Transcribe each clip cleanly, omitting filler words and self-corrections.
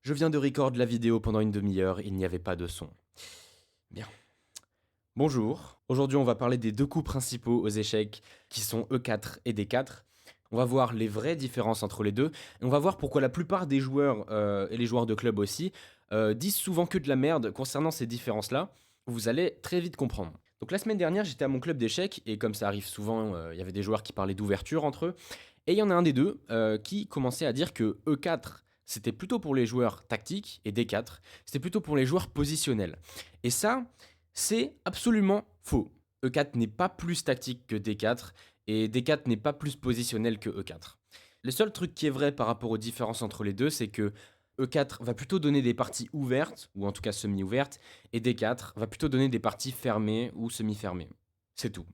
Je viens de record la vidéo pendant une demi-heure, il n'y avait pas de son. Bien. Bonjour, aujourd'hui on va parler des deux coups principaux aux échecs qui sont E4 et D4. On va voir les vraies différences entre les deux et on va voir pourquoi la plupart des joueurs et les joueurs de club aussi disent souvent que de la merde concernant ces différences-là. Vous allez très vite comprendre. Donc la semaine dernière j'étais à mon club d'échecs et comme ça arrive souvent, il y avait des joueurs qui parlaient d'ouverture entre eux. Et il y en a un des deux qui commençait à dire que E4 c'était plutôt pour les joueurs tactiques et D4 c'était plutôt pour les joueurs positionnels. Et ça, c'est absolument faux. E4 n'est pas plus tactique que D4 et D4 n'est pas plus positionnel que E4. Le seul truc qui est vrai par rapport aux différences entre les deux, c'est que E4 va plutôt donner des parties ouvertes, ou en tout cas semi-ouvertes, et D4 va plutôt donner des parties fermées ou semi-fermées. C'est tout.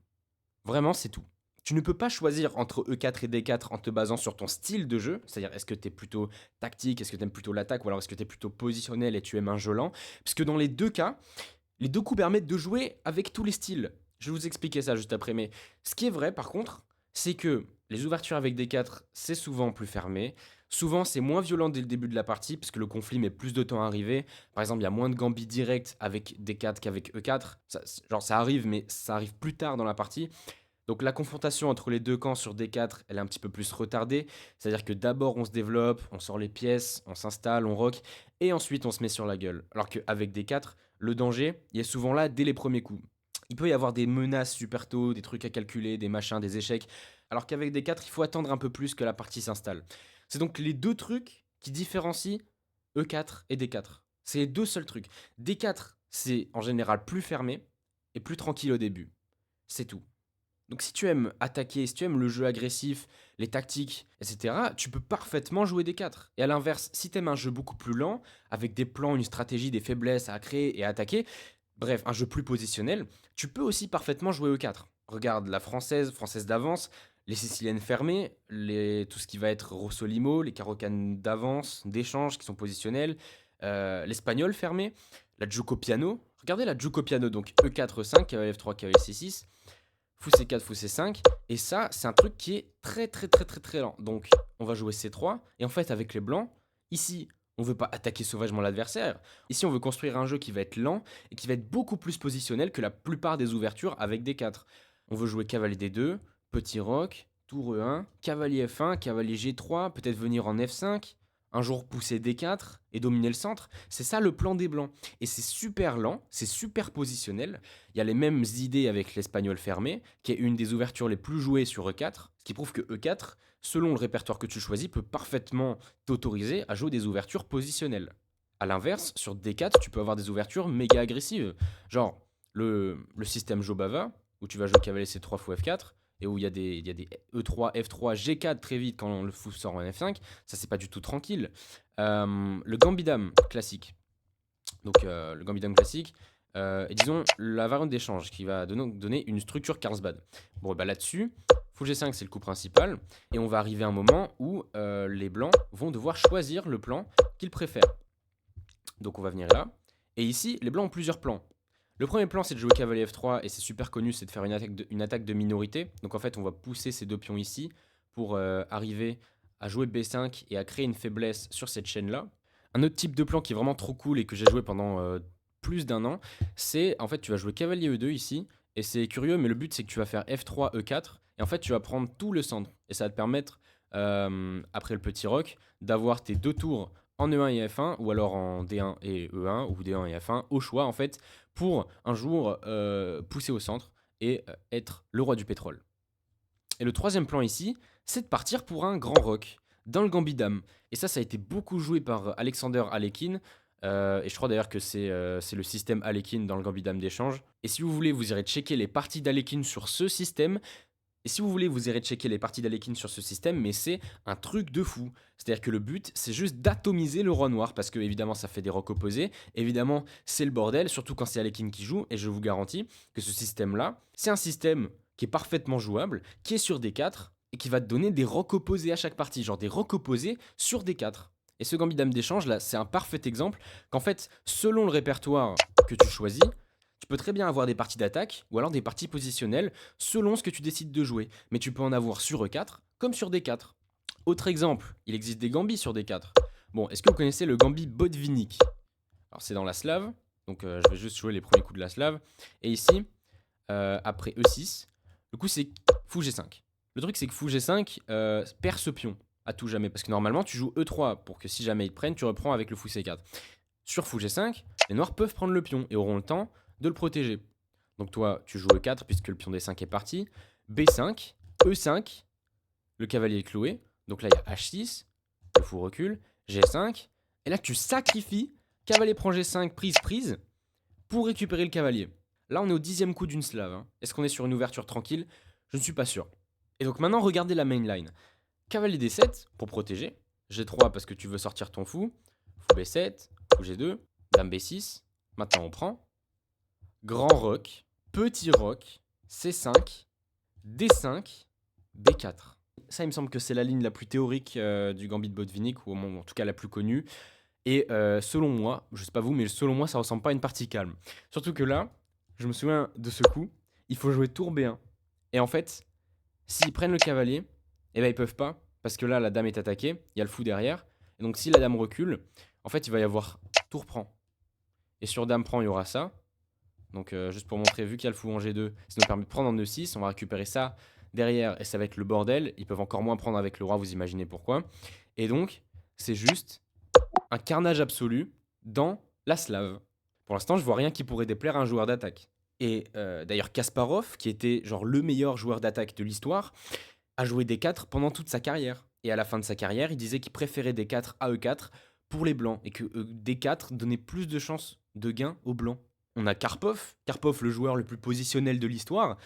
Vraiment, c'est tout. Tu ne peux pas choisir entre E4 et D4 en te basant sur ton style de jeu, c'est-à-dire est-ce que tu es plutôt tactique, est-ce que tu aimes plutôt l'attaque, ou alors est-ce que tu es plutôt positionnel et tu aimes un jeu lent. Parce que dans les deux cas, les deux coups permettent de jouer avec tous les styles. Je vais vous expliquer ça juste après, mais ce qui est vrai par contre, c'est que les ouvertures avec D4, c'est souvent plus fermé. Souvent, c'est moins violent dès le début de la partie, parce que le conflit met plus de temps à arriver. Par exemple, il y a moins de gambits directs avec D4 qu'avec E4. Ça arrive, mais ça arrive plus tard dans la partie. Donc la confrontation entre les deux camps sur D4, elle est un petit peu plus retardée. C'est-à-dire que d'abord on se développe, on sort les pièces, on s'installe, on rock, et ensuite on se met sur la gueule. Alors qu'avec D4, le danger, il est souvent là dès les premiers coups. Il peut y avoir des menaces super tôt, des trucs à calculer, des machins, des échecs. Alors qu'avec D4, il faut attendre un peu plus que la partie s'installe. C'est donc les deux trucs qui différencient E4 et D4. C'est les deux seuls trucs. D4, c'est en général plus fermé et plus tranquille au début. C'est tout. Donc si tu aimes attaquer, si tu aimes le jeu agressif, les tactiques, etc., tu peux parfaitement jouer des 4. Et à l'inverse, si tu aimes un jeu beaucoup plus lent, avec des plans, une stratégie, des faiblesses à créer et à attaquer, bref, un jeu plus positionnel, tu peux aussi parfaitement jouer E4. Regarde la française d'avance, les siciliennes fermées, tout ce qui va être Rossolimo, les carocanes d'avance, d'échange qui sont positionnels, l'espagnol fermé, la Giuco Piano. Regardez la Giuco Piano, donc E4-5, cavalier F3, cavalier C6. Fou C4, fou C5. Et ça, c'est un truc qui est très très très très très lent. Donc, on va jouer C3. Et en fait, avec les blancs, ici, on veut pas attaquer sauvagement l'adversaire. Ici, on veut construire un jeu qui va être lent et qui va être beaucoup plus positionnel que la plupart des ouvertures avec D4. On veut jouer cavalier D2, petit roc, tour E1, cavalier F1, cavalier G3, peut-être venir en F5, un jour pousser D4 et dominer le centre. C'est ça le plan des blancs. Et c'est super lent, c'est super positionnel. Il y a les mêmes idées avec l'espagnol fermé, qui est une des ouvertures les plus jouées sur E4, ce qui prouve que E4, selon le répertoire que tu choisis, peut parfaitement t'autoriser à jouer des ouvertures positionnelles. A l'inverse, sur D4, tu peux avoir des ouvertures méga agressives. Genre le système Jobava, où tu vas jouer cavalier C3 fou F4, et où il y a des E3, F3, G4 très vite quand le fou sort en F5, ça c'est pas du tout tranquille. Le Gambidam classique. Donc le Gambidam classique, et disons la variante d'échange qui va donner une structure Carlsbad. Bon, bah là-dessus, fou G5 c'est le coup principal, et on va arriver à un moment où les blancs vont devoir choisir le plan qu'ils préfèrent. Donc on va venir là, et ici les blancs ont plusieurs plans. Le premier plan c'est de jouer cavalier F3, et c'est super connu, c'est de faire une attaque de minorité. Donc en fait on va pousser ces deux pions ici pour arriver à jouer B5 et à créer une faiblesse sur cette chaîne là. Un autre type de plan qui est vraiment trop cool et que j'ai joué pendant plus d'un an, c'est en fait tu vas jouer cavalier E2 ici, et c'est curieux, mais le but c'est que tu vas faire F3, E4, et en fait tu vas prendre tout le centre, et ça va te permettre, après le petit roc, d'avoir tes deux tours en E1 et F1, ou alors en D1 et E1, ou D1 et F1, au choix en fait, pour un jour pousser au centre et être le roi du pétrole. Et le troisième plan ici, c'est de partir pour un grand rock dans le Gambidam. Et ça a été beaucoup joué par Alexander Alekhine. Et je crois d'ailleurs que c'est le système Alekhine dans le Gambidam d'échange. Et si vous voulez, vous irez checker les parties d'Alekhine sur ce système. Et si vous voulez, vous irez checker les parties d'Alekhine sur ce système, mais c'est un truc de fou. C'est-à-dire que le but, c'est juste d'atomiser le roi noir, parce que évidemment, ça fait des rocs opposés. Évidemment, c'est le bordel, surtout quand c'est Alekhine qui joue, et je vous garantis que ce système-là, c'est un système qui est parfaitement jouable, qui est sur D4, et qui va te donner des rocs opposés à chaque partie, genre des rocs opposés sur D4. Et ce Gambidam d'échange, là, c'est un parfait exemple qu'en fait, selon le répertoire que tu choisis, tu peux très bien avoir des parties d'attaque ou alors des parties positionnelles selon ce que tu décides de jouer. Mais tu peux en avoir sur E4 comme sur D4. Autre exemple, il existe des gambits sur D4. Bon, est-ce que vous connaissez le gambit Botvinnik? Alors c'est dans la Slave, donc je vais juste jouer les premiers coups de la Slave. Et ici, après E6, le coup c'est fou G5. Le truc c'est que fou G5 perd ce pion à tout jamais, parce que normalement tu joues E3 pour que si jamais ils te prennent, tu reprends avec le fou C4. Sur fou G5, les noirs peuvent prendre le pion et auront le temps de le protéger. Donc toi, tu joues E4 puisque le pion D5 est parti. B5, E5, le cavalier est cloué. Donc là, il y a H6, le fou recule, G5. Et là, tu sacrifies, cavalier prend G5, prise, pour récupérer le cavalier. Là, on est au 10e coup d'une Slave. Hein. Est-ce qu'on est sur une ouverture tranquille? Je ne suis pas sûr. Et donc maintenant, regardez la main line. Cavalier D7 pour protéger. G3 parce que tu veux sortir ton fou. Fou B7, fou G2, dame B6. Maintenant, on prend. Grand roc, petit roc, C5, D5, B4. Ça, il me semble que c'est la ligne la plus théorique du gambit de Botvinnik, ou en tout cas la plus connue. Et selon moi, je sais pas vous, mais selon moi, ça ressemble pas à une partie calme. Surtout que là, je me souviens de ce coup, il faut jouer tour B1. Et en fait, s'ils prennent le cavalier, eh ben ils peuvent pas, parce que là, la dame est attaquée, il y a le fou derrière. Et donc si la dame recule, en fait, il va y avoir tour prend. Et sur dame prend, il y aura ça. Donc juste pour montrer, vu qu'il y a le fou en G2, ça nous permet de prendre en E6, on va récupérer ça derrière et ça va être le bordel. Ils peuvent encore moins prendre avec le roi, vous imaginez pourquoi. Et donc, c'est juste un carnage absolu dans la Slave. Pour l'instant, je vois rien qui pourrait déplaire à un joueur d'attaque. Et d'ailleurs, Kasparov, qui était genre le meilleur joueur d'attaque de l'histoire, a joué D4 pendant toute sa carrière. Et à la fin de sa carrière, il disait qu'il préférait D4 à E4 pour les blancs et que D4 donnait plus de chances de gain aux blancs. On a Karpov, le joueur le plus positionnel de l'histoire,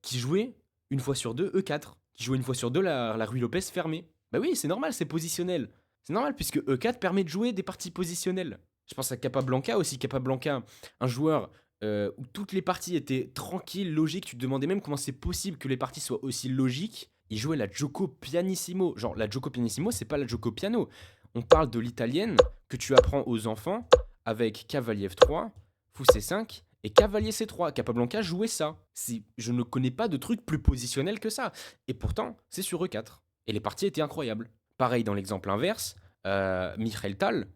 qui jouait une fois sur deux E4, qui jouait une fois sur deux la Ruy Lopez fermée. Bah oui, c'est normal, c'est positionnel. C'est normal puisque E4 permet de jouer des parties positionnelles. Je pense à Capablanca aussi. Capablanca, un joueur où toutes les parties étaient tranquilles, logiques. Tu te demandais même comment c'est possible que les parties soient aussi logiques. Il jouait la Gioco Pianissimo. Genre, la Gioco Pianissimo, c'est pas la Gioco Piano. On parle de l'italienne que tu apprends aux enfants avec cavalier F3, fou C5 et cavalier C3. Capablanca jouait ça. Je ne connais pas de truc plus positionnel que ça. Et pourtant, c'est sur E4. Et les parties étaient incroyables. Pareil dans l'exemple inverse, Mikhail Tal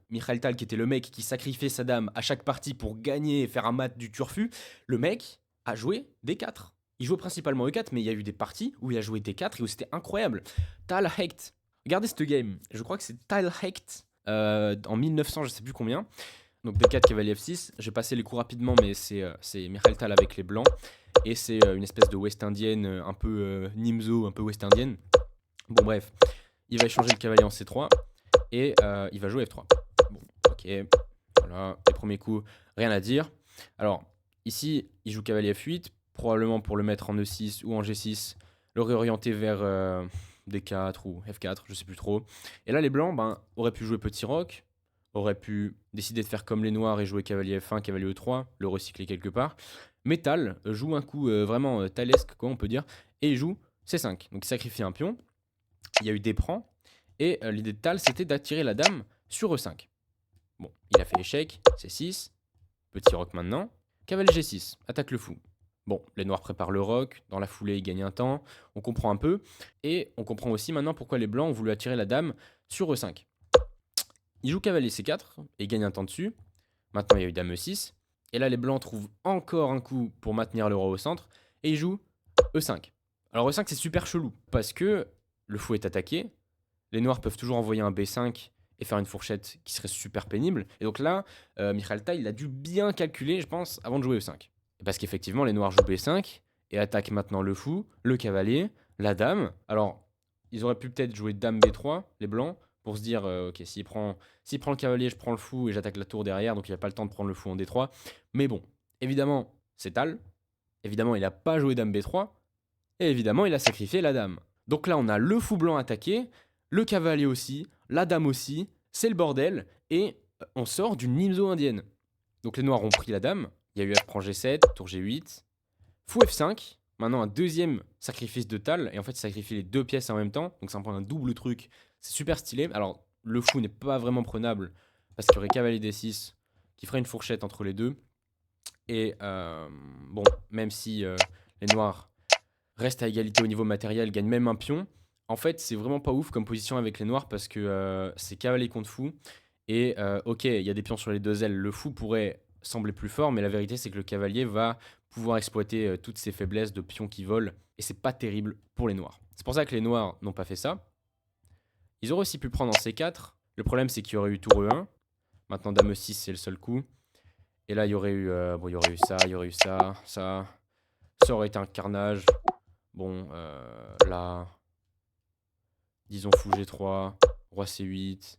qui était le mec qui sacrifiait sa dame à chaque partie pour gagner et faire un mat du turfu, le mec a joué D4. Il jouait principalement E4, mais il y a eu des parties où il a joué D4 et où c'était incroyable. Tal Hecht, regardez cette game, je crois que c'est Tal Hecht en 1900, je sais plus combien. Donc D4, cavalier F6, j'ai passé les coups rapidement, mais c'est Mikhail Tal avec les blancs. Et c'est une espèce de West indienne, un peu Nimzo, un peu West indienne. Bon bref, il va échanger le cavalier en C3 et il va jouer F3. Bon, ok, voilà, les premiers coups, rien à dire. Alors, ici, il joue cavalier F8, probablement pour le mettre en E6 ou en G6, le réorienter vers D4 ou F4, je sais plus trop. Et là, les blancs auraient pu jouer petit roc, auraient pu décider de faire comme les noirs et jouer cavalier F1, cavalier E3, le recycler quelque part. Metal joue un coup vraiment talesque, quoi, on peut dire, et il joue C5. Donc il sacrifie un pion. Il y a eu des prends. Et l'idée de Tal, c'était d'attirer la dame sur E5. Bon, il a fait échec, C6. Petit roc maintenant. Cavalier G6, attaque le fou. Bon, les noirs préparent le roc. Dans la foulée, ils gagnent un temps. On comprend un peu. Et on comprend aussi maintenant pourquoi les blancs ont voulu attirer la dame sur E5. Il joue cavalier C4 et gagne un temps dessus. Maintenant, il y a eu dame E6. Et là, les blancs trouvent encore un coup pour maintenir le roi au centre. Et ils jouent E5. Alors E5, c'est super chelou. Parce que le fou est attaqué. Les noirs peuvent toujours envoyer un B5 et faire une fourchette qui serait super pénible. Et donc là, Mikhail Tal, il a dû bien calculer, je pense, avant de jouer E5. Parce qu'effectivement, les noirs jouent B5 et attaquent maintenant le fou, le cavalier, la dame. Alors, ils auraient pu peut-être jouer dame B3, les blancs, pour se dire, ok, s'il prend le cavalier, je prends le fou et j'attaque la tour derrière, donc il n'y a pas le temps de prendre le fou en D3. Mais bon, évidemment, c'est Tal. Évidemment, il n'a pas joué dame B3. Et évidemment, il a sacrifié la dame. Donc là, on a le fou blanc attaqué, le cavalier aussi, la dame aussi, c'est le bordel, et on sort d'une Nimzo indienne. Donc les noirs ont pris la dame, il y a eu F prend G7, tour G8, fou F5, maintenant un deuxième sacrifice de Tal, et en fait il sacrifie les deux pièces en même temps, donc ça me prend un double truc, c'est super stylé. Alors le fou n'est pas vraiment prenable, parce qu'il y aurait cavalier D6, qui ferait une fourchette entre les deux, et bon, même si les noirs restent à égalité au niveau matériel, gagnent même un pion, En fait, c'est vraiment pas ouf comme position avec les noirs parce que c'est cavalier contre fou. Et ok, il y a des pions sur les deux ailes. Le fou pourrait sembler plus fort, mais la vérité, c'est que le cavalier va pouvoir exploiter toutes ces faiblesses de pions qui volent. Et c'est pas terrible pour les noirs. C'est pour ça que les noirs n'ont pas fait ça. Ils auraient aussi pu prendre en C4. Le problème, c'est qu'il y aurait eu tour E1. Maintenant, dame E6, c'est le seul coup. Et là, il y aurait eu, bon, il y aurait eu ça, il y aurait eu ça, ça. Ça aurait été un carnage. Bon, là, disons fou G3, roi C8,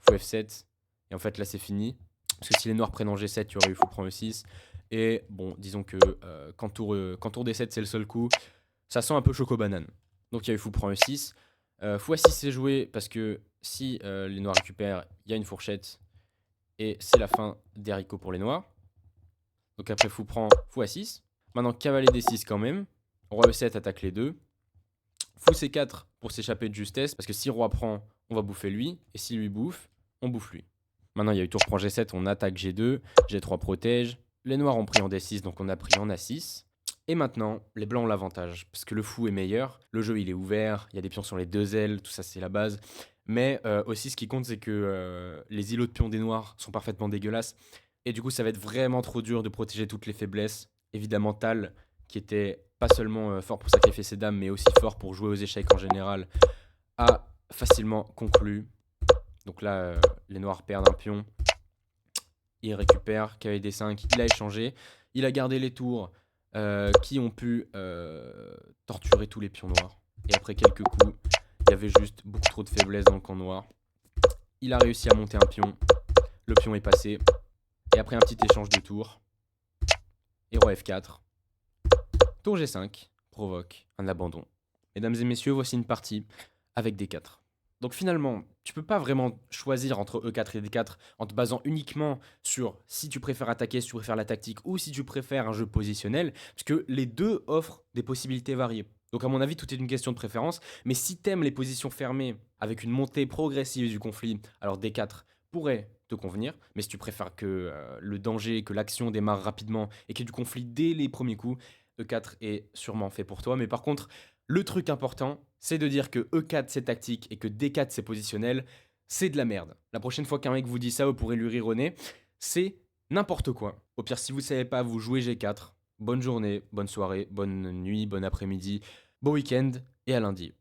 fou F7. Et en fait, là, c'est fini. Parce que si les noirs prennent en G7, il y aurait eu fou prend E6. Et bon, disons que quand tour D7, c'est le seul coup, ça sent un peu choco-banane. Donc il y a eu fou prend E6. Fou A6, c'est joué parce que si les noirs récupèrent, il y a une fourchette. Et c'est la fin des haricots pour les noirs. Donc après, fou prend fou A6. Maintenant, cavalier D6 quand même. Roi E7 attaque les deux. Fou C4 pour s'échapper de justesse, parce que si roi prend, on va bouffer lui, et si lui bouffe, on bouffe lui. Maintenant, il y a eu tour prend G7, on attaque G2, G3 protège. Les noirs ont pris en D6, donc on a pris en A6. Et maintenant, les blancs ont l'avantage, parce que le fou est meilleur, le jeu il est ouvert, il y a des pions sur les deux ailes, tout ça c'est la base. Mais aussi ce qui compte, c'est que les îlots de pions des noirs sont parfaitement dégueulasses. Et du coup, ça va être vraiment trop dur de protéger toutes les faiblesses. Évidemment, Tal, qui était pas seulement fort pour sacrifier ses dames, mais aussi fort pour jouer aux échecs en général, a facilement conclu. Donc là, les noirs perdent un pion. Il récupère, cavalier D5, il a échangé. Il a gardé les tours qui ont pu torturer tous les pions noirs. Et après quelques coups, il y avait juste beaucoup trop de faiblesse dans le camp noir. Il a réussi à monter un pion. Le pion est passé. Et après un petit échange de tours. Et roi F4. Tour G5 provoque un abandon. Mesdames et messieurs, voici une partie avec D4. Donc finalement, tu peux pas vraiment choisir entre E4 et D4 en te basant uniquement sur si tu préfères attaquer, si tu préfères la tactique ou si tu préfères un jeu positionnel, parce que les deux offrent des possibilités variées. Donc à mon avis, tout est une question de préférence, mais si t'aimes les positions fermées avec une montée progressive du conflit, alors D4 pourrait te convenir, mais si tu préfères que le danger, que l'action démarre rapidement et qu'il y ait du conflit dès les premiers coups, E4 est sûrement fait pour toi. Mais par contre, le truc important, c'est de dire que E4 c'est tactique et que D4 c'est positionnel, c'est de la merde. La prochaine fois qu'un mec vous dit ça, vous pourrez lui rire au nez. C'est n'importe quoi. Au pire, si vous ne savez pas, vous jouez G4. Bonne journée, bonne soirée, bonne nuit, bon après-midi, bon week-end et à lundi.